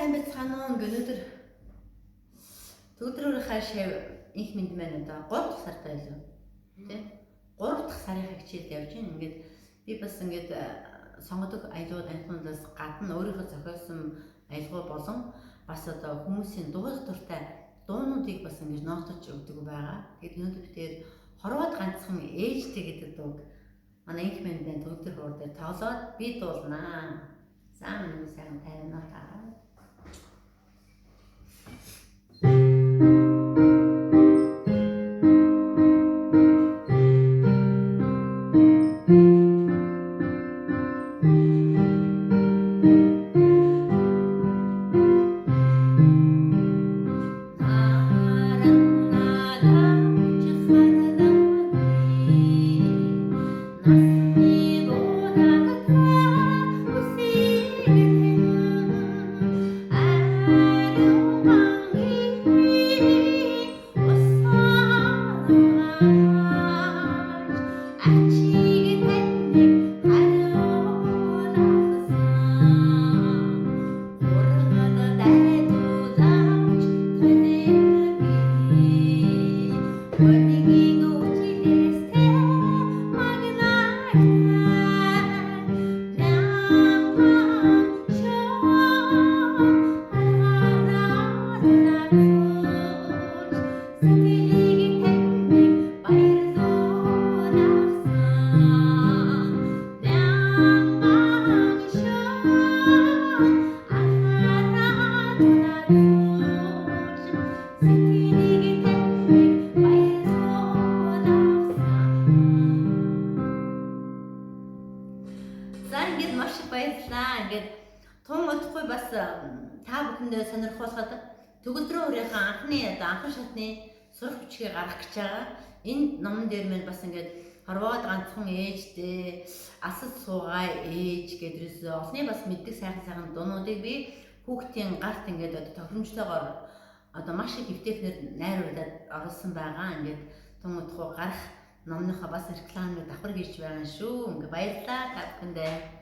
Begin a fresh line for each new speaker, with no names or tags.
сайн байцгаана уу. Өнөөдөр шав их мэд маань одоо 3 дахь сард байлаа. Тэ? 3 дахь сарын хичээлд явж байна. Ингээд би бас ингээд сонгодог аялгуудаас гадна өөрийнхөө зохиосон аялгау болон бас одоо хүмүүсийн дуулах дуртай дуунуудыг бас ингэж ноотож өгдөг байгаа. Тэгээд өнөөдөр бид хорвоод ганцхан ээжтэй гэдэг дууг манай их мэд маань төгтөр хуур дээр тоглоод би дуулнаа. Сайн нэг сайн тайвнаа та. Ингээд маш их баярлалаа. Ингээд тун удахгүй бас та бүхэндээ сонирхуулахад төгөлдрөө өөрийнхөө анхны шатны сурах бичгээ гаргах гэж байгаа. Энэ номон дээр мань бас ингээд хорвоод ганцхан ээжтэй асад суугай ээж гэдгээс олны бас мэддэг сайхан дуунуудыг би хүүхдийн гарт ингээд одоо тохиромжтойгоор одоо маш их эвтэйхнэр найруулад оруулсан байгаа. Ингээд тун удахгүй гарах номныхоо бас рекламыг давхар хийж байгаа шүү. Ингээд баярлалаа та бүхэндээ.